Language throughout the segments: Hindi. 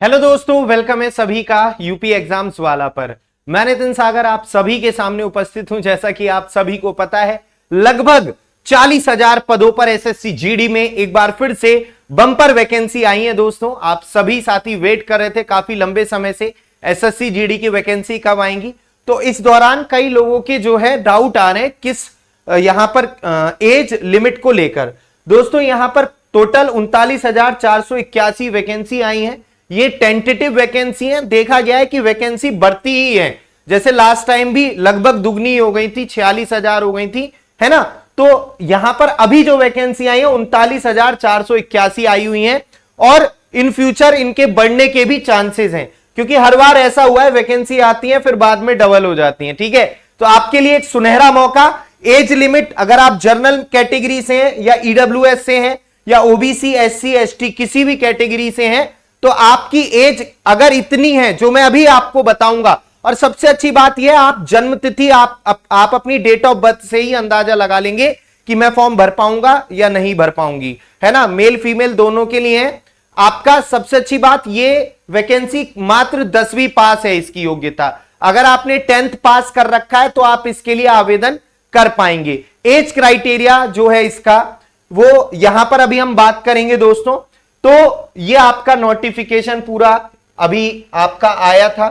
हेलो दोस्तों, वेलकम है सभी का यूपी एग्जाम्स वाला पर। मैं नितिन सागर आप सभी के सामने उपस्थित हूं। जैसा कि आप सभी को पता है, लगभग 40,000 पदों पर एसएससी जीडी में एक बार फिर से बम्पर वैकेंसी आई है। दोस्तों, आप सभी साथी वेट कर रहे थे काफी लंबे समय से एसएससी जीडी की वैकेंसी कब आएंगी। तो इस दौरान कई लोगों के जो है डाउट आ रहे हैं किस यहां पर एज लिमिट को लेकर। दोस्तों, यहां पर टोटल 39,481 वैकेंसी आई है। ये टेंटेटिव वैकेंसी है। देखा गया है कि वैकेंसी बढ़ती ही है, जैसे लास्ट टाइम भी लगभग दुगनी हो गई थी, 46,000 हो गई थी, है ना। तो यहां पर अभी जो वैकेंसी आई है 39,481 आई हुई है और इन फ्यूचर इनके बढ़ने के भी चांसेस हैं, क्योंकि हर बार ऐसा हुआ है वैकेंसी आती है फिर बाद में डबल हो जाती है। ठीक है, तो आपके लिए एक सुनहरा मौका। एज लिमिट, अगर आप जनरल कैटेगरी से हैं या ईडब्ल्यूएस से हैं या ओबीसी, एससी, एसटी किसी भी कैटेगरी से हैं, तो आपकी एज अगर इतनी है जो मैं अभी आपको बताऊंगा, और सबसे अच्छी बात यह आप जन्म तिथि आप अपनी डेट ऑफ बर्थ से ही अंदाजा लगा लेंगे कि मैं फॉर्म भर पाऊंगा या नहीं भर पाऊंगी, है ना। मेल फीमेल दोनों के लिए है। आपका सबसे अच्छी बात, ये वैकेंसी मात्र 10वीं पास है इसकी योग्यता। अगर आपने 10th पास कर रखा है तो आप इसके लिए आवेदन कर पाएंगे। एज क्राइटेरिया जो है इसका, वो यहां पर अभी हम बात करेंगे दोस्तों। तो ये आपका नोटिफिकेशन पूरा अभी आपका आया था।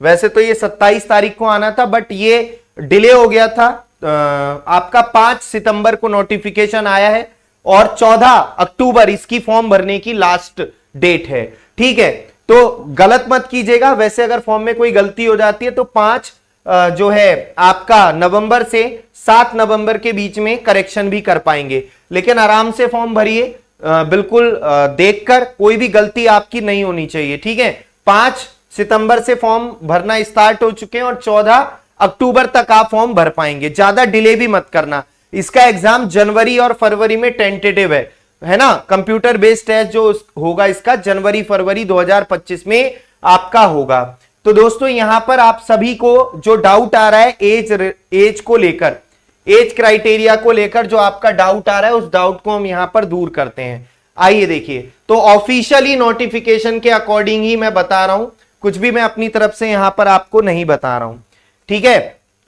वैसे तो ये 27 तारीख को आना था, बट ये डिले हो गया था। आपका 5 सितंबर को नोटिफिकेशन आया है और 14 अक्टूबर इसकी फॉर्म भरने की लास्ट डेट है। ठीक है, तो गलत मत कीजिएगा। वैसे अगर फॉर्म में कोई गलती हो जाती है तो 5 जो है आपका नवंबर से 7 नवंबर के बीच में करेक्शन भी कर पाएंगे। लेकिन आराम से फॉर्म भरिए, बिल्कुल देखकर, कोई भी गलती आपकी नहीं होनी चाहिए। ठीक है, 5 सितंबर से फॉर्म भरना स्टार्ट हो चुके हैं और 14 अक्टूबर तक आप फॉर्म भर पाएंगे। ज्यादा डिले भी मत करना। इसका एग्जाम जनवरी और फरवरी में टेंटेटिव है ना। कंप्यूटर बेस्ड टेस्ट जो होगा इसका जनवरी फरवरी 2025 में आपका होगा। तो दोस्तों, यहां पर आप सभी को जो डाउट आ रहा है एज को लेकर, एज क्राइटेरिया को लेकर जो आपका डाउट आ रहा है, उस डाउट को हम यहां पर दूर करते हैं। आइए देखिए, तो ऑफिशियली नोटिफिकेशन के अकॉर्डिंग ही मैं बता रहा हूं, कुछ भी मैं अपनी तरफ से यहां पर आपको नहीं बता रहा हूं। ठीक है,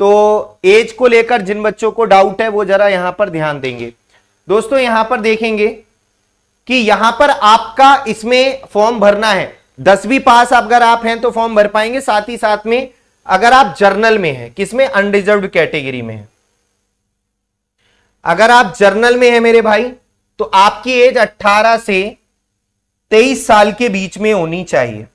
तो एज को लेकर जिन बच्चों को डाउट है वो जरा यहां पर ध्यान देंगे। दोस्तों, यहां पर देखेंगे कि यहां पर आपका इसमें फॉर्म भरना है। 10वीं पास अगर आप हैं तो फॉर्म भर पाएंगे। साथ ही साथ में अगर आप जर्नल में हैं, किसमें, अनरिजर्व्ड कैटेगरी में है, अगर आप जर्नल में हैं मेरे भाई, तो आपकी एज 18 से 23 साल के बीच में होनी चाहिए।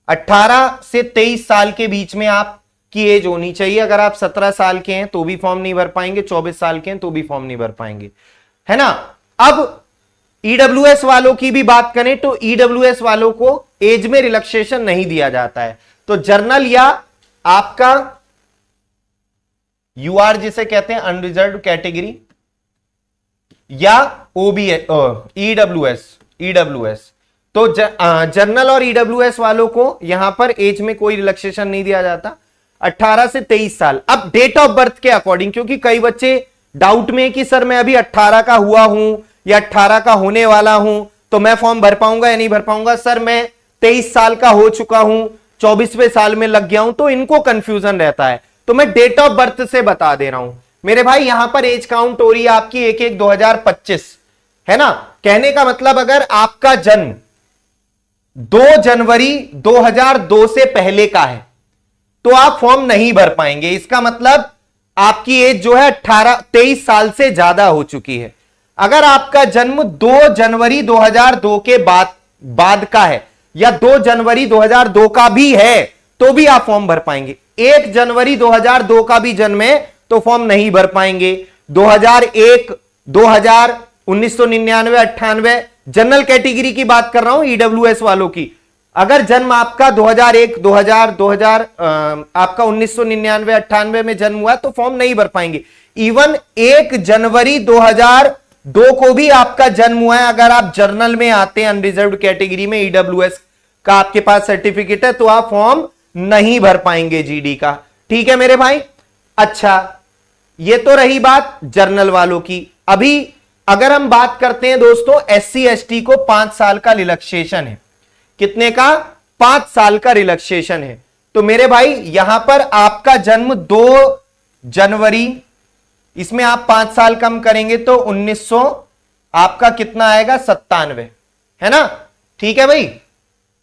18 से 23 साल के बीच में आपकी एज होनी चाहिए। अगर आप 17 साल के हैं तो भी फॉर्म नहीं भर पाएंगे, 24 साल के हैं तो भी फॉर्म नहीं भर पाएंगे, है ना। अब ईडब्ल्यूएस वालों की भी बात करें तो ईडब्ल्यूएस वालों को एज में रिलैक्सेशन नहीं दिया जाता है। तो जर्नल या आपका यूआर जिसे कहते हैं अनरिजर्व्ड कैटेगरी, या ओबीएस, ईडब्ल्यूएस, तो जर्नल और ईडब्ल्यूएस वालों को यहां पर एज में कोई रिलैक्सेशन नहीं दिया जाता। 18 से 23 साल। अब डेट ऑफ बर्थ के अकॉर्डिंग, क्योंकि कई बच्चे डाउट में कि सर मैं अभी 18 का हुआ हूं या 18 का होने वाला हूं तो मैं फॉर्म भर पाऊंगा या नहीं भर पाऊंगा। सर मैं 23 साल का हो चुका हूं, 24वें साल में लग गया हूं, तो इनको कंफ्यूजन रहता है। तो मैं डेट ऑफ बर्थ से बता दे रहा हूं मेरे भाई। यहां पर एज काउंट हो रही है आपकी 1/1/2025, है ना। कहने का मतलब, अगर आपका जन्म 2 जनवरी 2002 से पहले का है तो आप फॉर्म नहीं भर पाएंगे। इसका मतलब आपकी एज जो है 23 साल से ज्यादा हो चुकी है। अगर आपका जन्म 2 जनवरी 2002 के बाद का है या 2 जनवरी 2002 का भी है तो भी आप फॉर्म भर पाएंगे। 1 जनवरी 2002 का भी जन्म है तो फॉर्म नहीं भर पाएंगे। 2001, 2000, 1999, 98 जनरल कैटेगरी की बात कर रहा हूं, ईडब्ल्यूएस वालों की। अगर जन्म आपका 2001, 2000 आपका 1999, 98 में जन्म हुआ तो फॉर्म नहीं भर पाएंगे। इवन 1 जनवरी 2002 को भी आपका जन्म हुआ है, अगर आप जर्नल में आते हैं अनरिजर्व्ड कैटेगरी में, ईडब्ल्यूएस का आपके पास सर्टिफिकेट है, तो आप फॉर्म नहीं भर पाएंगे जीडी का। ठीक है मेरे भाई। अच्छा, ये तो रही बात जर्नल वालों की। अभी अगर हम बात करते हैं दोस्तों, एससी एसटी को 5 साल का रिलैक्सेशन है। कितने का? 5 साल का रिलैक्सेशन है। तो मेरे भाई यहां पर आपका जन्म 2 जनवरी, इसमें आप 5 साल कम करेंगे तो 1900 आपका कितना आएगा 97, है ना? ठीक है भाई,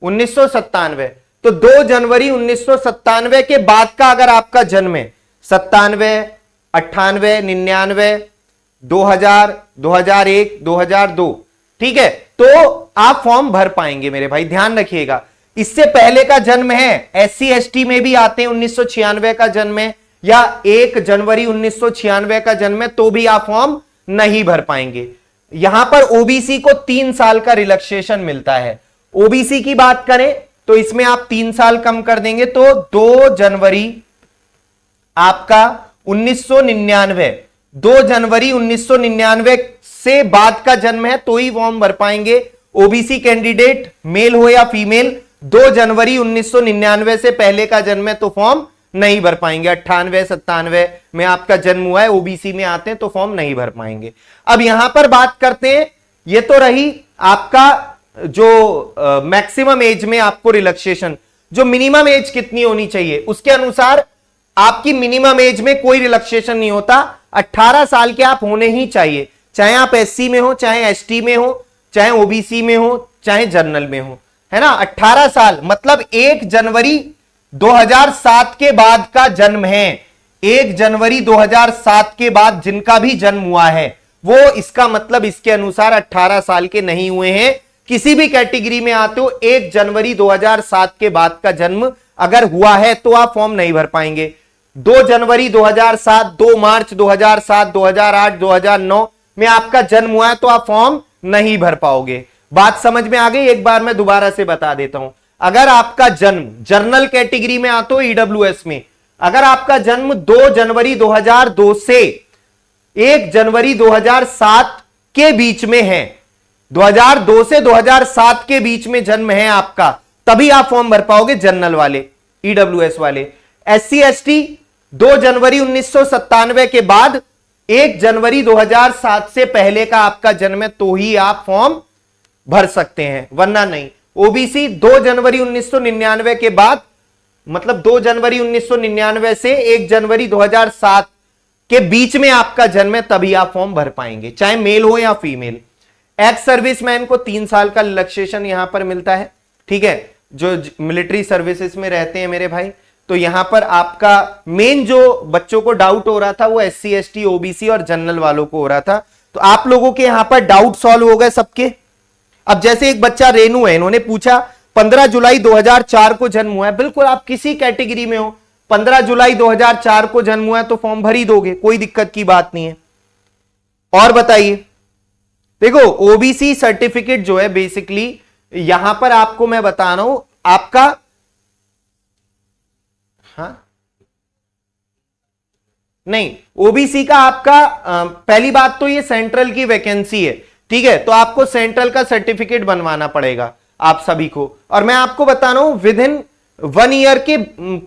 1997। तो 2 जनवरी 1997 के बाद का अगर आपका जन्म है 97, 98, 99, 2000, 2001, 2002, ठीक है, तो आप फॉर्म भर पाएंगे मेरे भाई, ध्यान रखिएगा। इससे पहले का जन्म है, SC ST में भी आते हैं, 1996 का जन्म है या 1 जनवरी 1996 का जन्म है, तो भी आप फॉर्म नहीं भर पाएंगे। यहां पर ओबीसी को 3 साल का रिलैक्सेशन मिलता है। ओबीसी की बात करें तो इसमें आप 3 साल कम कर देंगे तो 2 जनवरी आपका 1999, 2 जनवरी 1999 से बाद का जन्म है तो ही फॉर्म भर पाएंगे। ओबीसी कैंडिडेट मेल हो या फीमेल, 2 जनवरी 1999 से पहले का जन्म है तो फॉर्म नहीं भर पाएंगे। 98, 97 में आपका जन्म हुआ है, ओबीसी में आते हैं तो फॉर्म नहीं भर पाएंगे। अब यहां पर बात करते हैं, ये तो रही आपका जो मैक्सिमम एज में आपको रिलैक्सेशन, जो मिनिमम एज कितनी होनी चाहिए उसके अनुसार आपकी मिनिमम एज में कोई रिलैक्सेशन नहीं होता। 18 साल के आप होने ही चाहिए, चाहे आप एससी में हो, चाहे एसटी में हो, चाहे ओबीसी में हो, चाहे जनरल में हो, है ना? 18 साल मतलब 1 जनवरी 2007 के बाद का जन्म है। 1 जनवरी 2007 के बाद जिनका भी जन्म हुआ है वो इसका मतलब इसके अनुसार 18 साल के नहीं हुए हैं। किसी भी कैटेगरी में आते हो 1 जनवरी 2007 के बाद का जन्म अगर हुआ है तो आप फॉर्म नहीं भर पाएंगे। 2 जनवरी 2007, 2 मार्च 2007, 2008, 2009 में आपका जन्म हुआ है तो आप फॉर्म नहीं भर पाओगे। बात समझ में आ गई? एक बार मैं दोबारा से बता देता हूं। अगर आपका जन्म जर्नल कैटेगरी में आते हो ईडब्ल्यूएस में, अगर आपका जन्म 2 जनवरी 2002 से 1 जनवरी 2007 के बीच में है, 2002 से 2007 के बीच में जन्म है आपका, तभी आप फॉर्म भर पाओगे जनरल वाले, ईडब्ल्यूएस वाले। एससी एसटी 2 जनवरी 1997 के बाद 1 जनवरी 2007 से पहले का आपका जन्म है तो ही आप फॉर्म भर सकते हैं, वरना नहीं। ओबीसी 2 जनवरी 1999 के बाद, मतलब 2 जनवरी 1999 से 1 जनवरी 2007 के बीच में आपका जन्म है तभी आप फॉर्म भर पाएंगे, चाहे मेल हो या फीमेल। एक्स सर्विसमैन को 3 साल का रिलैक्सेशन यहां पर मिलता है, ठीक है, जो मिलिट्री सर्विसेज में रहते हैं मेरे भाई। तो यहां पर आपका मेन जो बच्चों को डाउट हो रहा था वो एससी एसटी ओबीसी और जनरल वालों को हो रहा था, तो आप लोगों के यहां पर डाउट सॉल्व हो गए सबके। अब जैसे एक बच्चा रेनू है, इन्होंने पूछा 15 जुलाई 2004 को जन्म हुआ है, बिल्कुल आप किसी कैटेगरी में हो, 15 जुलाई 2004 को जन्म हुआ है तो फॉर्म भर ही दोगे, कोई दिक्कत की बात नहीं है। और बताइए, देखो ओबीसी सर्टिफिकेट जो है बेसिकली यहां पर आपको मैं बता रहा हूं आपका, हाँ नहीं, ओबीसी का आपका पहली बात तो ये सेंट्रल की वैकेंसी है, ठीक है, तो आपको सेंट्रल का सर्टिफिकेट बनवाना पड़ेगा आप सभी को। और मैं आपको बता रहा हूं विद इन 1 ईयर के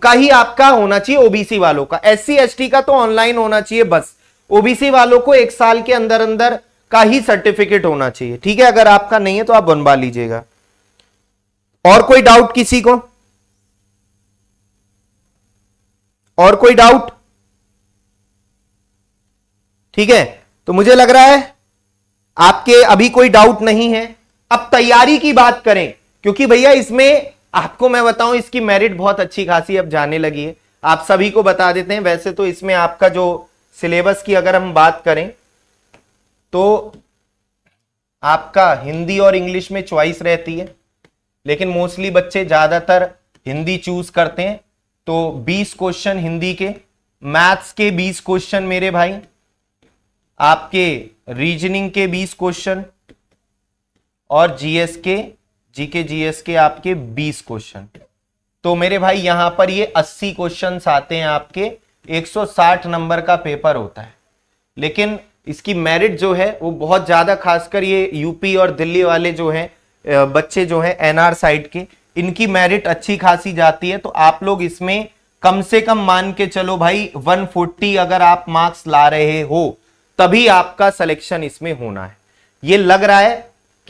का ही आपका होना चाहिए ओबीसी वालों का। एससी एसटी का तो ऑनलाइन होना चाहिए बस, ओबीसी वालों को 1 साल के अंदर अंदर का ही सर्टिफिकेट होना चाहिए, ठीक है। अगर आपका नहीं है तो आप बनवा लीजिएगा। और कोई डाउट किसी को? और कोई डाउट? ठीक है, तो मुझे लग रहा है आपके अभी कोई डाउट नहीं है। अब तैयारी की बात करें, क्योंकि भैया इसमें आपको मैं बताऊं इसकी मेरिट बहुत अच्छी खासी अब जाने लगी है, आप सभी को बता देते हैं। वैसे तो इसमें आपका जो सिलेबस की अगर हम बात करें तो आपका हिंदी और इंग्लिश में चॉइस रहती है, लेकिन मोस्टली बच्चे ज्यादातर हिंदी चूज करते हैं। तो 20 क्वेश्चन हिंदी के, मैथ्स के 20 क्वेश्चन मेरे भाई, आपके रीजनिंग के 20 क्वेश्चन और जीएस के, जीके जीएस के आपके 20 क्वेश्चन। तो मेरे भाई यहां पर ये 80 क्वेश्चंस आते हैं आपके, 160 नंबर का पेपर होता है। लेकिन इसकी मेरिट जो है वो बहुत ज्यादा, खासकर ये यूपी और दिल्ली वाले जो हैं बच्चे जो हैं एनआर साइड के, इनकी मेरिट अच्छी खासी जाती है। तो आप लोग इसमें कम से कम मान के चलो भाई 140 अगर आप मार्क्स ला रहे हो तभी आपका सिलेक्शन इसमें होना है। ये लग रहा है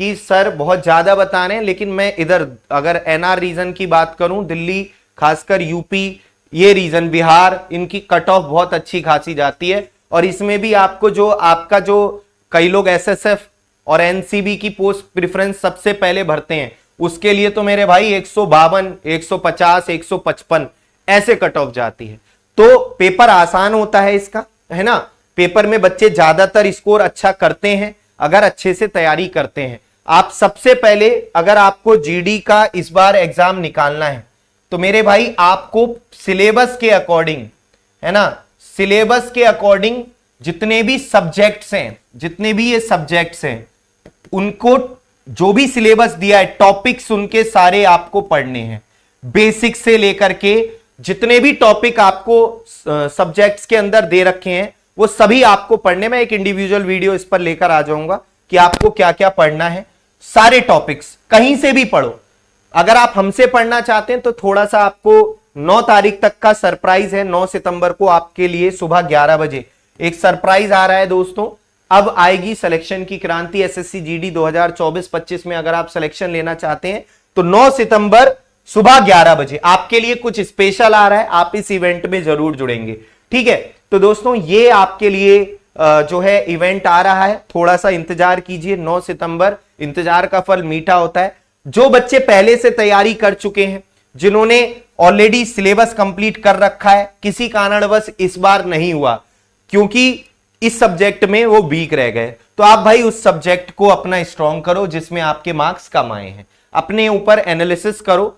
कि सर बहुत ज्यादा बता रहे हैं, लेकिन मैं इधर अगर एनआर रीजन की बात करूं, दिल्ली, खासकर यूपी, ये रीजन, बिहार, इनकी कट ऑफ बहुत अच्छी खासी जाती है। और इसमें भी आपको जो आपका जो कई लोग एसएसएफ और एनसीबी की पोस्ट प्रेफरेंस सबसे पहले भरते हैं, उसके लिए तो मेरे भाई 152, 150, 155 ऐसे कट ऑफ जाती है। तो पेपर आसान होता है इसका, है ना। पेपर में बच्चे ज्यादातर स्कोर अच्छा करते हैं अगर अच्छे से तैयारी करते हैं। आप सबसे पहले अगर आपको जीडी का इस बार एग्जाम निकालना है तो मेरे भाई आपको सिलेबस के अकॉर्डिंग, है ना, सिलेबस के अकॉर्डिंग जितने भी सब्जेक्ट्स हैं, जितने भी ये सब्जेक्ट्स हैं, उनको जो भी सिलेबस दिया है, टॉपिक्स उनके सारे आपको पढ़ने हैं, बेसिक से लेकर के जितने भी टॉपिक आपको सब्जेक्ट्स के अंदर दे रखे हैं वो सभी आपको पढ़ने में। एक इंडिविजुअल वीडियो इस पर लेकर आ जाऊंगा कि आपको क्या क्या पढ़ना है। सारे टॉपिक्स कहीं से भी पढ़ो। अगर आप हमसे पढ़ना चाहते हैं तो थोड़ा सा आपको 9 तारीख तक का सरप्राइज है। 9 सितंबर को आपके लिए सुबह 11 बजे एक सरप्राइज आ रहा है दोस्तों। अब आएगी सिलेक्शन की क्रांति एसएससी जीडी 2024-25 में। अगर आप सिलेक्शन लेना चाहते हैं तो 9 सितंबर सुबह 11 बजे आपके लिए कुछ स्पेशल आ रहा है। आप इस इवेंट में जरूर जुड़ेंगे, ठीक है। तो दोस्तों ये आपके लिए जो है इवेंट आ रहा है, थोड़ा सा इंतजार कीजिए। 9 सितंबर, इंतजार का फल मीठा होता है। जो बच्चे पहले से तैयारी कर चुके हैं, जिन्होंने ऑलरेडी सिलेबस कंप्लीट कर रखा है, किसी कारणवश इस बार नहीं हुआ क्योंकि इस सब्जेक्ट में वो वीक रह गए, तो आप भाई उस सब्जेक्ट को अपना स्ट्रॉन्ग करो जिसमें आपके मार्क्स कम आए हैं। अपने ऊपर एनालिसिस करो,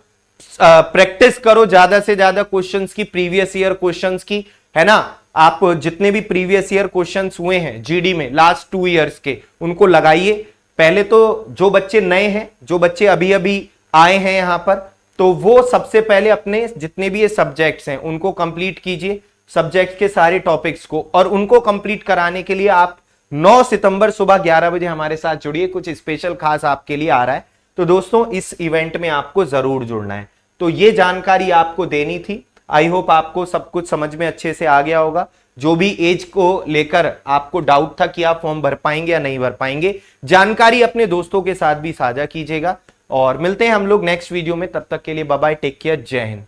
प्रैक्टिस करो ज्यादा से ज्यादा क्वेश्चंस की, प्रीवियस ईयर क्वेश्चंस की, है ना। आप जितने भी प्रीवियस ईयर क्वेश्चंस हुए हैं जीडी में लास्ट 2 इयर्स के, उनको लगाइए। पहले तो जो बच्चे नए हैं, जो बच्चे अभी अभी आए हैं यहां पर, तो वो सबसे पहले अपने जितने भी ये सब्जेक्ट्स हैं उनको कंप्लीट कीजिए, सब्जेक्ट के सारे टॉपिक्स को। और उनको कंप्लीट कराने के लिए आप 9 सितंबर सुबह 11 बजे हमारे साथ जुड़िए। कुछ स्पेशल खास आपके लिए आ रहा है, तो दोस्तों इस इवेंट में आपको जरूर जुड़ना है। तो ये जानकारी आपको देनी थी। आई होप आपको सब कुछ समझ में अच्छे से आ गया होगा। जो भी एज को लेकर आपको डाउट था कि आप फॉर्म भर पाएंगे या नहीं भर पाएंगे, जानकारी अपने दोस्तों के साथ भी साझा कीजिएगा। और मिलते हैं हम लोग नेक्स्ट वीडियो में, तब तक के लिए बाय बाय, टेक केयर, जय हिंद।